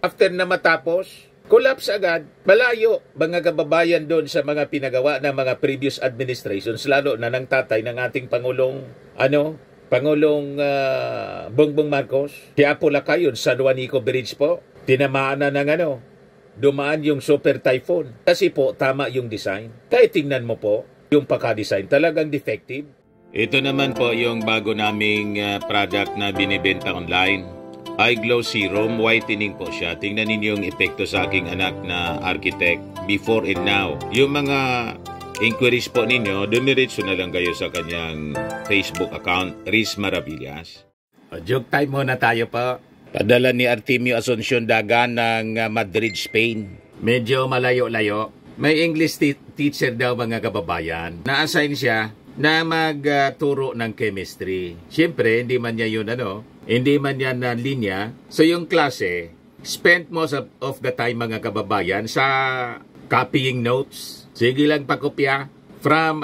after na matapos, collapse agad. Malayo, mga kababayan doon sa mga pinagawa ng mga previous administrations, lalo na ng tatay ng ating Pangulong, Pangulong Bongbong Marcos. Kaya po lakayon, San Juanico Bridge po, tinamaan na ng dumaan yung super typhoon. Kasi po, tama yung design. Kaya tingnan mo po, yung pagka-design talagang defective. Ito naman po yung bago naming product na binibenta online. Eye Glow Serum, whitening po siya. Tingnan ninyo yung epekto sa aking anak na architect before and now. Yung mga inquiries po ninyo, dumiretso na lang kayo sa kanyang Facebook account, Riz Maravillas. Joke time muna tayo po. Padala ni Artemio Asuncion Dagan ng Madrid, Spain. Medyo malayo-layo. May English teacher daw mga kababayan. Na-assign siya na magturo ng chemistry. Siyempre, hindi man niya yun hindi man yan na linya. So yung klase, spent most of the time mga kababayan sa copying notes. Sige lang pakopya from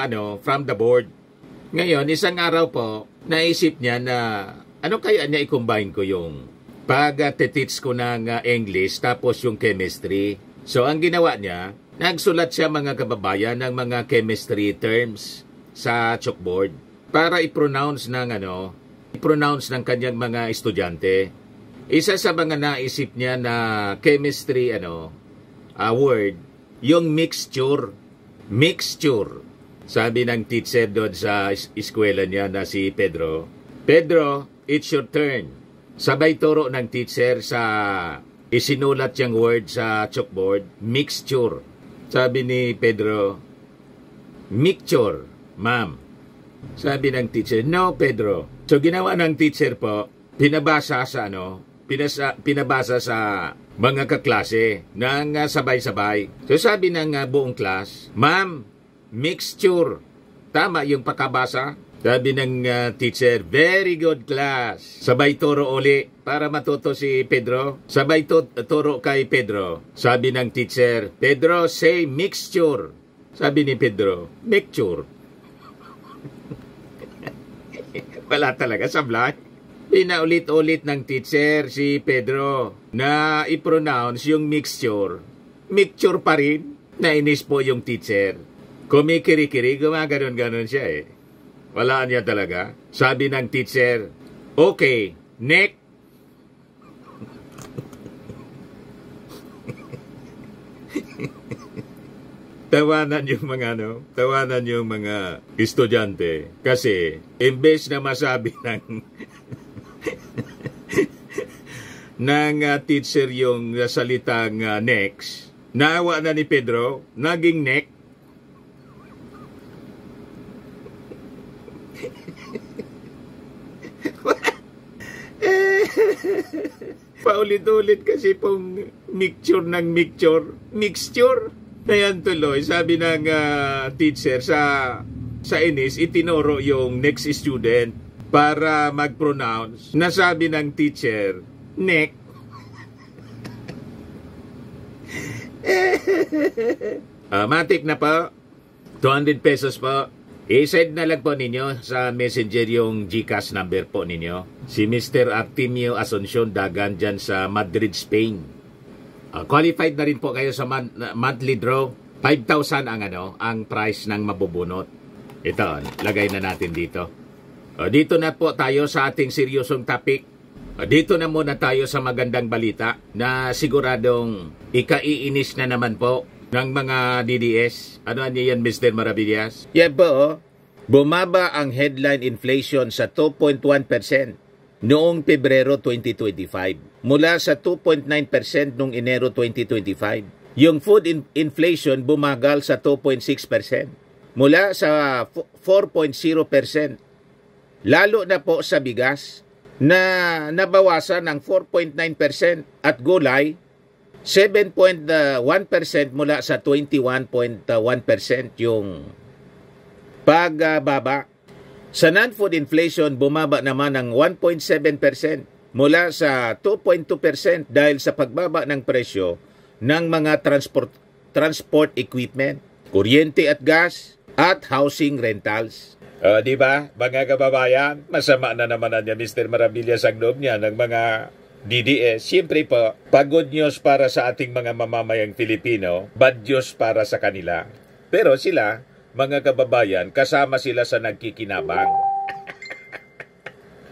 the board. Ngayon, isang araw po, naisip niya na ano kaya niya i-combine ko yung pag-teach ko ng English tapos yung chemistry. So ang ginawa niya, nagsulat siya mga kababayan ng mga chemistry terms sa chalkboard para i-pronounce ng kanyang mga estudyante. Isa sa mga naisip niya na chemistry word, yung mixture. Mixture. Sabi ng teacher doon sa eskwela niya na si Pedro, Pedro, it's your turn. Sabay turo ng teacher sa isinulat yung word sa chalkboard, mixture. Sabi ni Pedro, mixture, ma'am. Sabi ng teacher, no, Pedro. So ginawa ng teacher po, pinabasa sa mga kaklase ng sabay-sabay. So sabi ng buong class, ma'am, mixture. Tama yung pakabasa. Sabi ng teacher, very good class. Sabay turo uli para matuto si Pedro. Sabay turo kay Pedro. Sabi ng teacher, Pedro, say mixture. Sabi ni Pedro, mixture. Wala talaga, sablay. Pinaulit-ulit ng teacher si Pedro na i-pronounce yung mixture. Mixture pa rin. Nainis po yung teacher. Kumikiri-kiri, gumaganon-ganon siya Wala niya talaga. Sabi ng teacher, okay, next. Tawanan yung mga estudyante. Kasi, imbes na masabi ng teacher yung salitang next, naawa na ni Pedro, naging next. Paulit-ulit kasi pong mixture ng mixture. Na yan tuloy, sabi ng teacher sa inis, itinuro yung next student para mag-pronounce. Nasabi ng teacher, neck. Matik na po, 200 pesos po. I-send na lang po ninyo sa messenger yung GCash number po ninyo. Si Mr. Artemio Asuncion Dagan dyan sa Madrid, Spain. Qualified na rin po kayo sa monthly draw. 5,000 ang price ng mabubunot. Ito, lagay na natin dito. Dito na po tayo sa ating seryosong topic. Dito na muna tayo sa magandang balita na siguradong ikaiinis na naman po ng mga DDS. Ano yan, Mr. Maravillas? Yan po, bumaba ang headline inflation sa 2.1% noong Pebrero 2025 mula sa 2.9% noong Enero 2025. Yung food inflation bumagal sa 2.6% mula sa 4.0%. Lalo na po sa bigas na nabawasan ng 4.9% at gulay 7.1% mula sa 21.1% yung pagbaba. Sa non-food inflation, bumaba naman ng 1.7% mula sa 2.2% dahil sa pagbaba ng presyo ng mga transport equipment, kuryente at gas, at housing rentals. Di ba, mga kababayan, masama na naman niya Mr. Maravillas ang loob niya ng mga DDS, siyempre po, pag good news para sa ating mga mamamayang Filipino, bad news para sa kanila. Pero sila, mga kababayan, kasama sila sa nagkikinabang.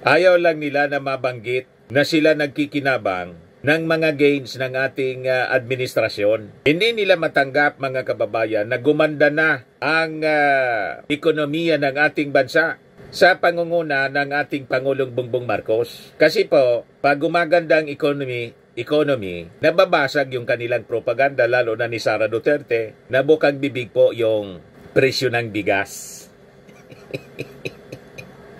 Ayaw lang nila na mabanggit na sila nagkikinabang ng mga gains ng ating administrasyon. Hindi nila matanggap, mga kababayan, na gumanda na ang ekonomiya ng ating bansa sa pangunguna ng ating Pangulong Bongbong Marcos. Kasi po, pag gumaganda ang economy, nababasag yung kanilang propaganda, lalo na ni Sara Duterte, na bukang bibig po yung presyo ng bigas.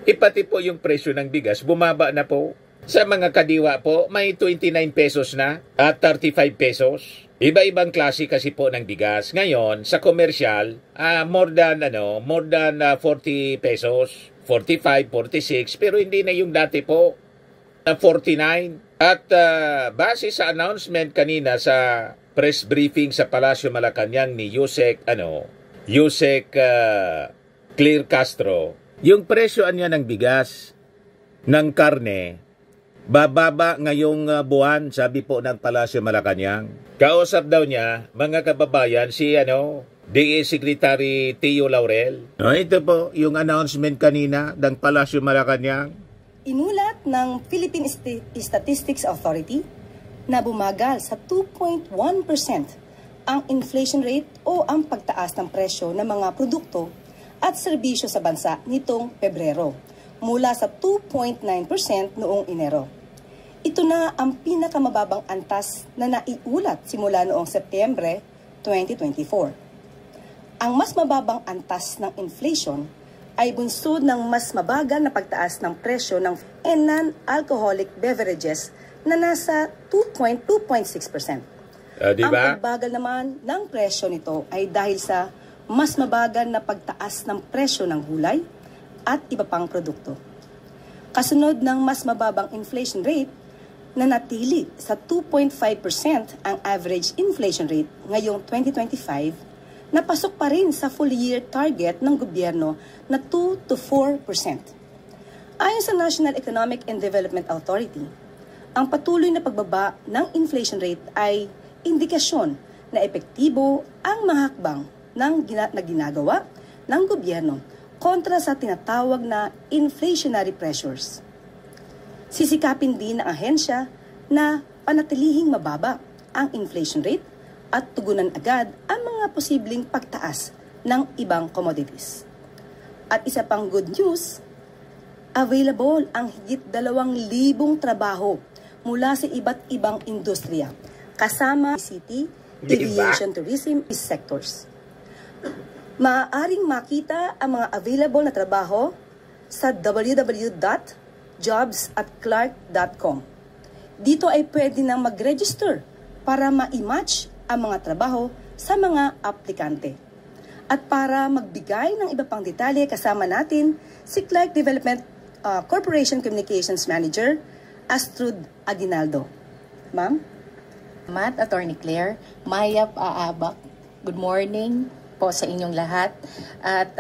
Ipati po yung presyo ng bigas, bumaba na po. Sa mga kadiwa po, may 29 pesos na at 35 pesos. Iba-ibang klase kasi po ng bigas. Ngayon, sa komersyal, more than 40 pesos, 45, 46, pero hindi na yung dati po, 49. At base sa announcement kanina sa press briefing sa Palasyo Malacanang ni Yusek Clear Castro, yung presyo niya ng bigas, ng karne, bababa ngayong buwan, sabi po ng Palasyo Malacanang. Kausap daw niya, mga kababayan, si DA Secretary Tio Laurel. Ito po yung announcement kanina ng Palasyo Malacanang. Inulat ng Philippine Statistics Authority na bumagal sa 2.1% ang inflation rate o ang pagtaas ng presyo ng mga produkto at serbisyo sa bansa nitong Pebrero, mula sa 2.9% noong Enero. Ito na ang pinakamababang antas na naiulat simula noong Setyembre 2024. Ang mas mababang antas ng inflation ay bunsod ng mas mabagal na pagtaas ng presyo ng non-alcoholic beverages na nasa 2.6%. Diba? Ang pagbagal naman ng presyo nito ay dahil sa mas mabagal na pagtaas ng presyo ng gulay at iba pang produkto. Kasunod ng mas mababang inflation rate, na natili sa 2.5% ang average inflation rate ngayong 2025, napasok pa rin sa full-year target ng gobyerno na 2 to 4%. Ayon sa National Economic and Development Authority, ang patuloy na pagbaba ng inflation rate ay indikasyon na epektibo ang mga hakbang na ginagawa ng gobyerno kontra sa tinatawag na inflationary pressures. Sisikapin din ng ahensya na panatilihing mababa ang inflation rate at tugunan agad ang mga posibleng pagtaas ng ibang commodities. At isa pang good news, available ang higit 2,000 trabaho mula sa iba't ibang industriya, kasama city, aviation, tourism, sectors. Maaaring makita ang mga available na trabaho sa www.jobs@clark.com. Dito ay pwede nang mag-register para ma-match ang mga trabaho sa mga aplikante. At para magbigay ng iba pang detalye, kasama natin si Clark Development Corporation Communications Manager, Astrud Aguinaldo. Ma'am? Matt, Attorney Claire, Maya Aabak, good morning po sa inyong lahat. At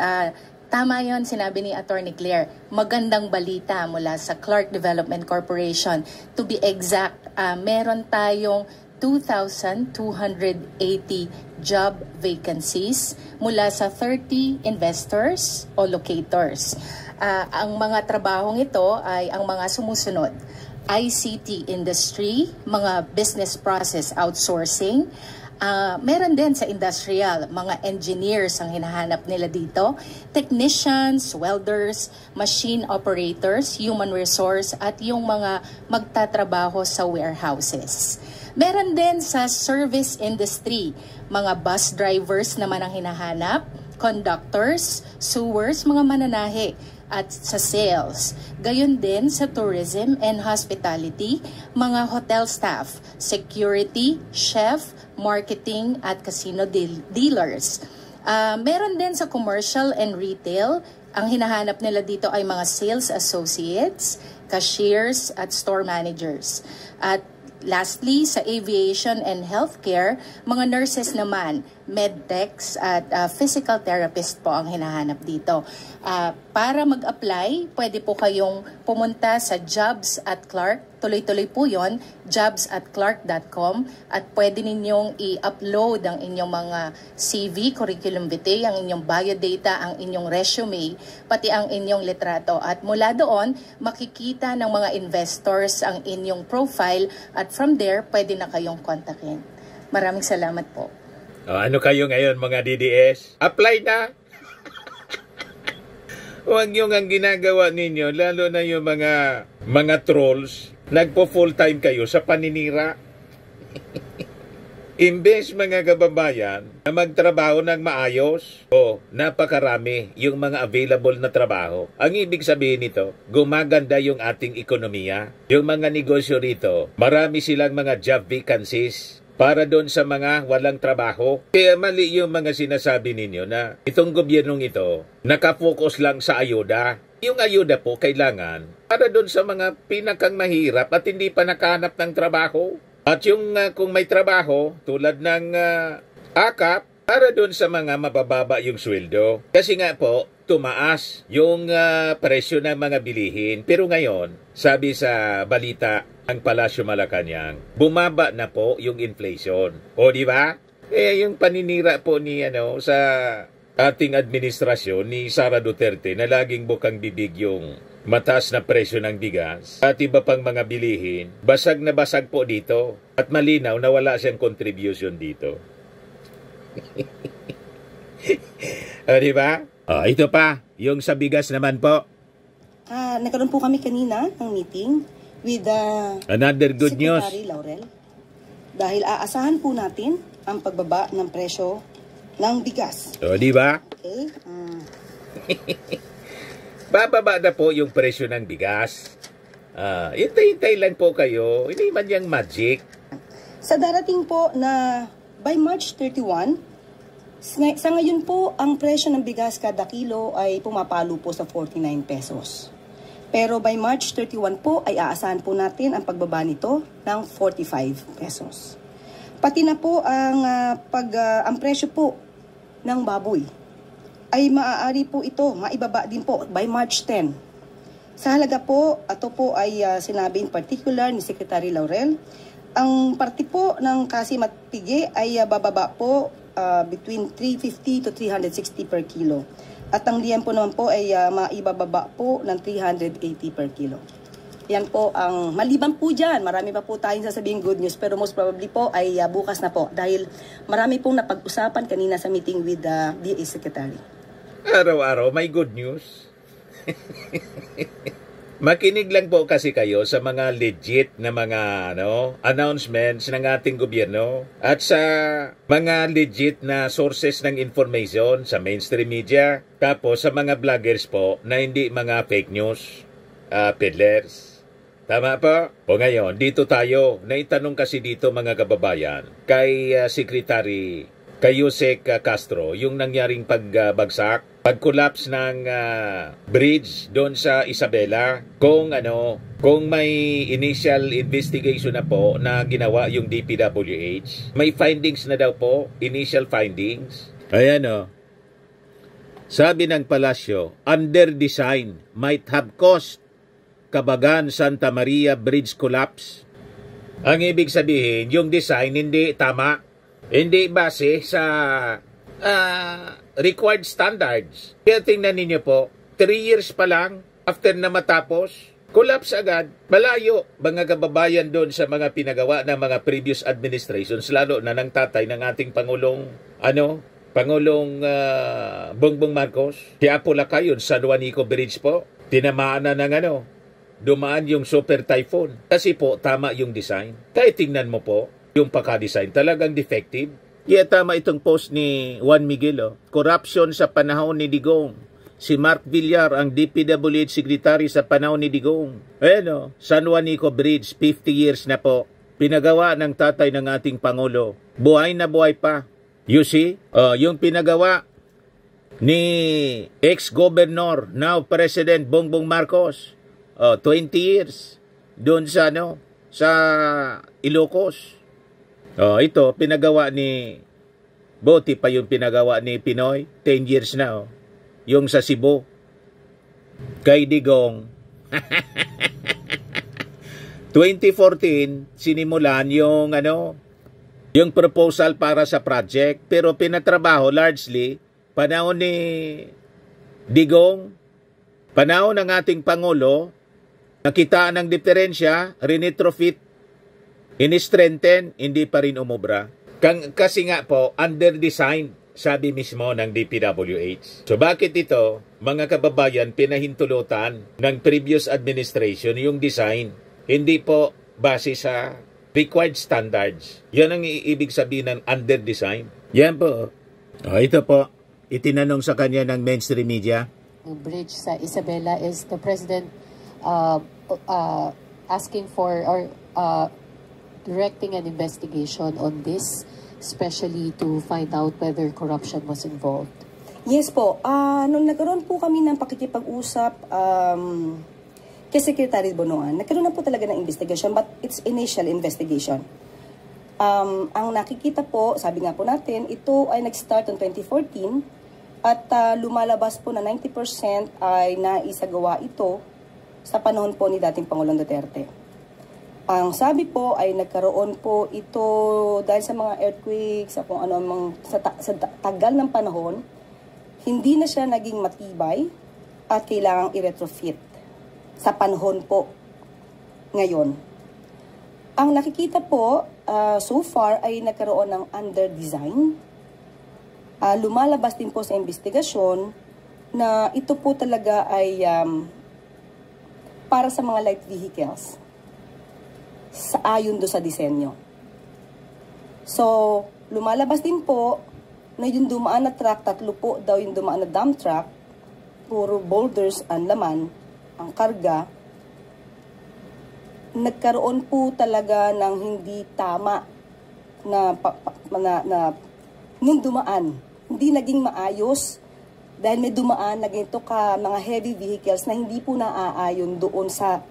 tama yon sinabi ni Attorney Claire, magandang balita mula sa Clark Development Corporation. To be exact, meron tayong 2,280 job vacancies mula sa 30 investors o locators. Ang mga trabahong ito ay ang mga sumusunod: ICT industry, mga business process outsourcing. Meron din sa industrial, mga engineers ang hinahanap nila dito, technicians, welders, machine operators, human resource, at yung mga magtatrabaho sa warehouses. Meron din sa service industry, mga bus drivers naman ang hinahanap, conductors, sewers, mga mananahe, at sa sales. Gayon din sa tourism and hospitality, mga hotel staff, security, chef, marketing, at casino dealers. Meron din sa commercial and retail, ang hinahanap nila dito ay mga sales associates, cashiers, at store managers. At lastly, sa aviation and healthcare, mga nurses naman, medtechs at physical therapist po ang hinahanap dito. Para mag-apply, pwede po kayong pumunta sa jobs@clark.com tuloy-tuloy po yon, jobs@clark.com, at pwede ninyong i-upload ang inyong mga CV, curriculum vitae, ang inyong biodata, ang inyong resume, pati ang inyong litrato. At mula doon, makikita ng mga investors ang inyong profile at from there, pwede na kayong kontakin. Maraming salamat po. Ano kayo ngayon mga DDS? Apply na! Huwag yung ang ginagawa ninyo, lalo na yung mga trolls, nagpo-full time kayo sa paninira. Imbes mga kababayan na magtrabaho ng maayos, napakarami yung mga available na trabaho. Ang ibig sabihin nito, gumaganda yung ating ekonomiya. Yung mga negosyo rito, marami silang mga job vacancies para doon sa mga walang trabaho. Kaya mali yung mga sinasabi ninyo na itong gobyernong ito nakafocus lang sa ayuda. Yung ayuda po kailangan para doon sa mga pinakang mahirap at hindi pa nakahanap ng trabaho. At yung kung may trabaho tulad ng AKAP, para doon sa mga mabababa yung sweldo. Kasi nga po, tumaas yung presyo ng mga bilihin. Pero ngayon, sabi sa balita ang Palasyo Malacanang, bumaba na po yung inflation. O di ba? Yung paninira po ni sa ating administrasyon ni Sara Duterte na laging bukang bibig yung mataas na presyo ng bigas at iba pang mga bilihin, basag na basag po dito at malinaw na wala siyang contribution dito. Di ba? Ito pa, yung sa bigas naman po. Nagkaroon po kami kanina ng meeting with another good news. Secretary Laurel. Dahil aasahan po natin ang pagbaba ng presyo ng bigas. Di ba? Okay. Bababa na po yung presyo ng bigas. Hintay-hintay lang po kayo. Hindi man yung magic. Sa darating po na by March 31, sa ngayon po, ang presyo ng bigas kada kilo ay pumapalo po sa 49 pesos. Pero by March 31 po ay aasahan po natin ang pagbaba nito ng 45 pesos. Pati na po ang presyo po ng baboy ay maaari po ito, maibaba din po by March 10. Sa halaga po, ito po ay sinabi in particular ni Secretary Laurel, ang parte po ng Kasimat Pigi ay bababa po between 350 to 360 per kilo. At ang liyan po naman po ay maibababa po ng 380 per kilo. Yan po ang maliban po dyan. Marami pa po tayong sasabihin good news pero most probably po ay bukas na po dahil marami pong napag-usapan kanina sa meeting with the DA Secretary. Araw-araw may good news. Makinig lang po kasi kayo sa mga legit na mga announcements ng ating gobyerno at sa mga legit na sources ng information sa mainstream media, tapos sa mga vloggers po na hindi mga fake news, peddlers. Tama po? O ngayon, dito tayo, naitanong kasi dito mga kababayan kay Secretary Yusek Castro yung nangyaring pag-collapse ng bridge doon sa Isabela, kung may initial investigation na po na ginawa yung DPWH. May findings na daw po, initial findings. Ayan sabi ng palasyo, under design might have caused Cabagan Santa Maria Bridge collapse. Ang ibig sabihin, yung design hindi tama. Hindi base sa required standards. Kaya tingnan ninyo po, 3 years pa lang after na matapos, collapse agad. Malayo mga kababayan doon sa mga pinagawa ng mga previous administrations, lalo na ng tatay ng ating Pangulong Bongbong Marcos. Kaya po lakayon, San Juanico Bridge po, tinamaan na ng dumaan yung super typhoon. Kasi po, tama yung design. Kaya tingnan mo po, yung pagka-design talagang defective. Tama itong post ni Juan Miguel. Corruption sa panahon ni Digong. Si Mark Villar ang DPWH Secretary sa panahon ni Digong. San Juanico Bridge, 50 years na po. Pinagawa ng tatay ng ating Pangulo. Buhay na buhay pa. You see? Yung pinagawa ni ex-governor, now President Bongbong Marcos. 20 years. Doon sa sa Ilocos. Ito, pinagawa ni Boti pa yung pinagawa ni Pinoy. 10 years na. Yung sa Cebu. Kay Digong. 2014, sinimulan yung yung proposal para sa project, pero pinatrabaho largely panahon ni Digong, panahon ng ating Pangulo, nakita ng diferensya, rinitrofit, ini-strengthen, hindi pa rin umubra. Kasi nga po, under-design, sabi mismo ng DPWH. So bakit ito, mga kababayan, pinahintulutan ng previous administration yung design, hindi po base sa required standards. Yan ang ibig sabihin ng under-design. Yan po. Ito po, itinanong sa kanya ng mainstream media. Bridge sa Isabela, is the President asking for or directing an investigation on this, especially to find out whether corruption was involved? Yes po. Nung nagkaroon po kami ng pakikipag-usap kay Secretary Bonoan, nagkaroon na po talaga ng investigation, but it's initial investigation. Ang nakikita po, sabi nga po natin, ito ay nag-start on 2014 at lumalabas po na 90% ay naisagawa ito sa panahon po ni dating Pangulong Duterte. Ang sabi po ay nagkaroon po ito dahil sa mga earthquakes, sa kung ano sa tagal ng panahon, hindi na siya naging matibay at kailangang i-retrofit sa panahon po ngayon. Ang nakikita po so far ay nagkaroon ng under-design. Lumalabas din po sa investigasyon na ito po talaga ay para sa mga light vehicles sa ayon do sa disenyo. So, lumalabas din po na yung dumaan na truck, 3 po daw yung dumaan na dump truck, puro boulders ang laman, ang karga. Nagkaroon po talaga ng hindi tama na nung dumaan. Hindi naging maayos dahil may dumaan na ganito ka mga heavy vehicles na hindi po naaayon doon sa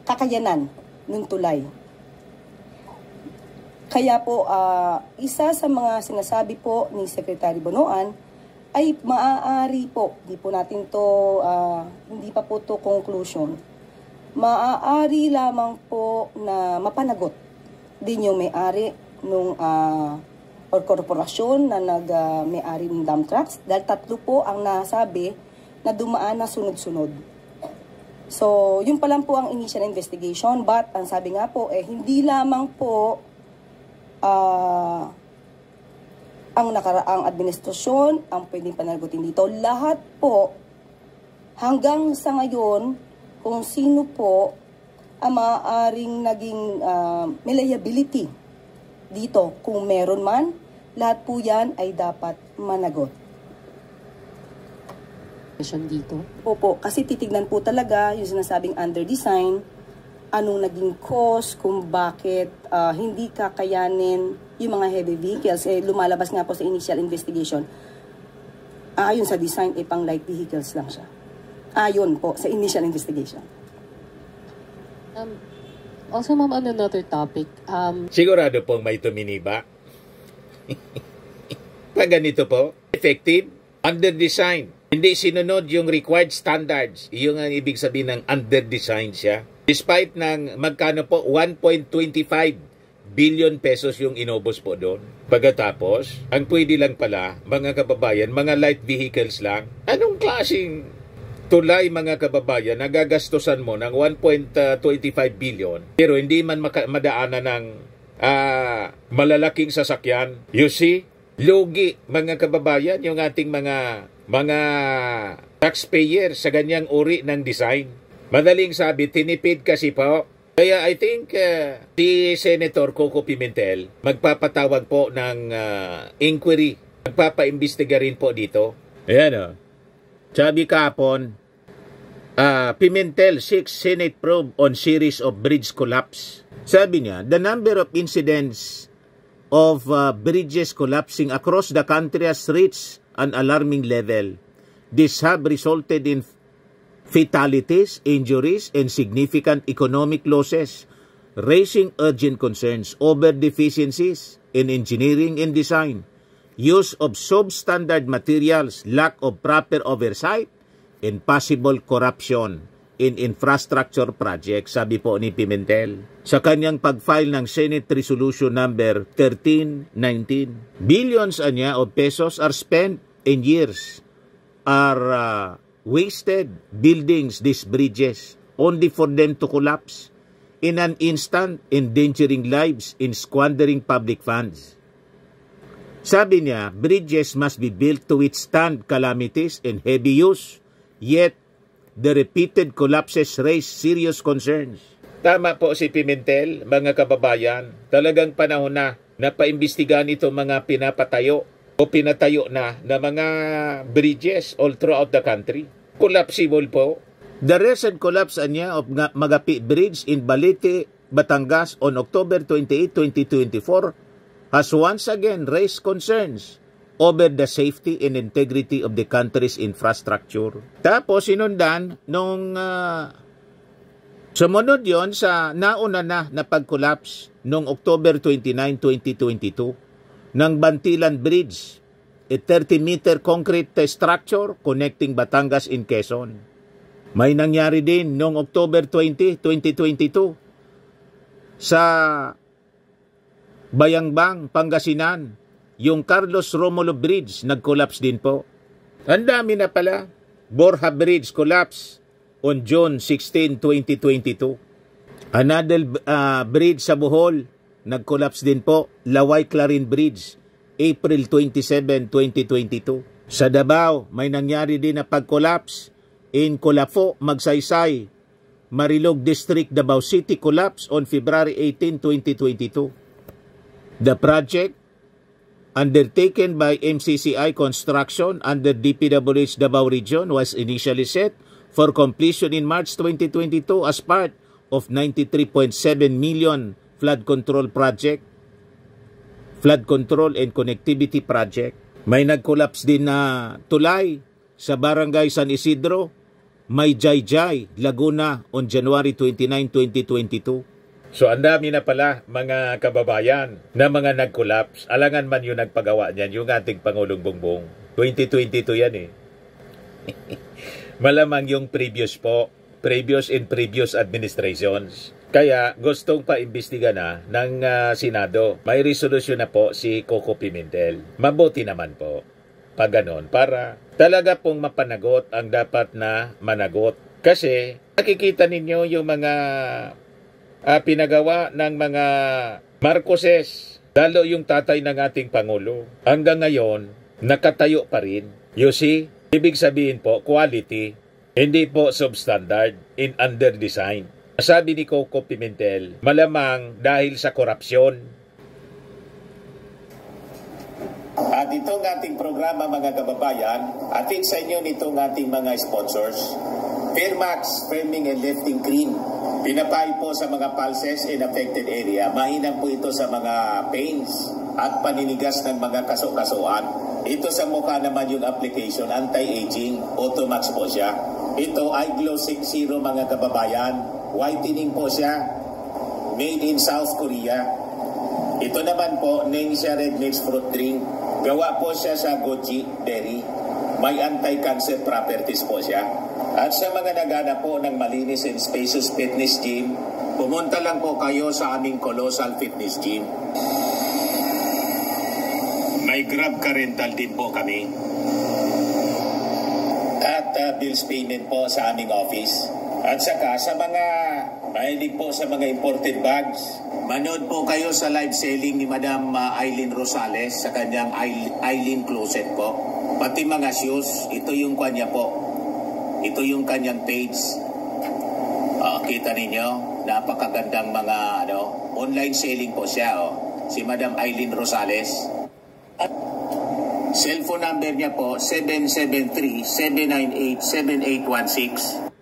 kakayanan ng tulay. Kaya po, isa sa mga sinasabi po ni Secretary Bonoan ay maaari po, hindi po natin to, hindi pa po to conclusion, maaari lamang po na mapanagot din yung may-ari nung or korporasyon na may-ari ng dump trucks dahil 3 po ang nasabi na dumaan na sunod-sunod. So, yun pa lang po ang initial investigation, but ang sabi nga po, hindi lamang po ang nakaraang administrasyon ang pwedeng pananagutin dito. Lahat po, hanggang sa ngayon, kung sino po ang maaaring naging may liability dito, kung meron man, lahat po yan ay dapat managot. Dito? Opo, kasi titignan po talaga yung sinasabing under-design, anong naging cause, kung bakit hindi kakayanin yung mga heavy vehicles. Lumalabas nga po sa initial investigation, ayon sa design, pang light vehicles lang siya. Ayon po sa initial investigation. Also, ma'am, on another topic. Sigurado pong may tuminiba. Pag ganito po, effective, under-design. Hindi sinunod yung required standards. Iyon ang ibig sabihin ng under-design siya. Despite ng magkano po, 1.25 billion pesos yung inubos po doon. Pagkatapos, ang pwede lang pala, mga kababayan, mga light vehicles lang. Anong klaseng tulay, mga kababayan, nagagastusan mo ng 1.25 billion, pero hindi man madaanan ng malalaking sasakyan? You see? Lugi, mga kababayan, yung ating mga taxpayer sa ganyang uri ng design. Madaling sabi, tinipid kasi po. Kaya I think si Senator Coco Pimentel magpapatawag po ng inquiry. Magpapaimbestiga rin po dito. Ayan o. Sabi kahapon, Pimentel seeks Senate probe on series of bridge collapse. Sabi niya, the number of incidents of bridges collapsing across the country has reached an alarming level. These have resulted in fatalities, injuries, and significant economic losses, raising urgent concerns over deficiencies in engineering and design, use of substandard materials, lack of proper oversight, and possible corruption. in infrastructure projects, sabi po ni Pimentel. Sa kanyang pag-file ng Senate Resolution number 1319, billions anya of pesos are spent in years, are wasted buildings these bridges only for them to collapse in an instant, endangering lives in squandering public funds. Sabi niya, bridges must be built to withstand calamities and heavy use, yet the repeated collapses raise serious concerns. Tama po si Pimentel, mga kababayan. Talagang panahon na paimbestigahan ito mga pinapatayo o pinatayo na mga bridges all throughout the country. Collapsible po. The recent collapse anya of Magapi Bridge in Balete, Batangas on October 28, 2024 has once again raised concerns over the safety and integrity of the country's infrastructure. Tapos sinundan nung sumunod yon sa nauna na pag-collapse noong October 29, 2022 ng Bantilan Bridge, a 30-meter concrete structure connecting Batangas and Quezon. May nangyari din noong October 20, 2022 sa Bayangbang, Pangasinan, yung Carlos Romulo Bridge nag-collapse din po. Ang dami na pala. Borja Bridge collapse on June 16, 2022. Another bridge sa Bohol nag-collapse din po. Laway Clarin Bridge, April 27, 2022. Sa Davao, may nangyari din na pag-collapse in Colafo, Magsaysay, Marilog District, Davao City collapse on February 18, 2022. The project, undertaken by MCCI Construction under DPWH Davao Region, was initially set for completion in March 2022 as part of 93.7 million flood control and connectivity project. May nag-collapse din na tulay sa Barangay San Isidro, May Jayjay, Laguna on January 29, 2022. So ang dami na pala mga kababayan na mga nag-collapse. Alangan man yung nagpagawa niyan, yung ating Pangulong Bongbong. 2022 yan eh. Malamang yung previous and previous administrations. Kaya gustong paimbestiga na ng Senado. May resolusyon na po si Coco Pimentel. Mabuti naman po. Pag ganon, para talaga pong mapanagot ang dapat na managot. Kasi nakikita ninyo yung mga pinagawa ng mga Marcoses, lalo yung tatay ng ating Pangulo. Hanggang ngayon, nakatayo pa rin. You see, ibig sabihin po, quality, hindi po substandard in under-design. Sabi ni Coco Pimentel, malamang dahil sa korupsyon. At itong ating programa mga kababayan, atin sa inyo nitong ating mga sponsors, Fairmax, Firming and Lifting Cream. Pinapay po sa mga pulses in affected area. Mahinang po ito sa mga pains at paninigas ng mga kaso-kasuan. Ito sa mukha naman yung application, anti-aging, Automax po siya. Ito ay Glow 60 mga kababayan. Whitening po siya. Made in South Korea. Ito naman po, Ningxia Red Mix Fruit Drink. Gawa po siya sa goji berry. May anti-cancer properties po siya. At sa mga nagana po ng malinis and spacious fitness gym, pumunta lang po kayo sa aming Colossal Fitness Gym. May Grab Car Rental din po kami. At bills payment po sa aming office. At saka sa mga mahilig po sa mga imported bags, manood po kayo sa live selling ni Madam Aileen Rosales sa kanyang Aileen Closet po. Pati mga shoes, ito yung kanya po. Ito yung kanyang page. Kita ninyo, napakagandang mga online selling po siya. Si Madam Aileen Rosales. At cellphone number niya po, 773-798-7816.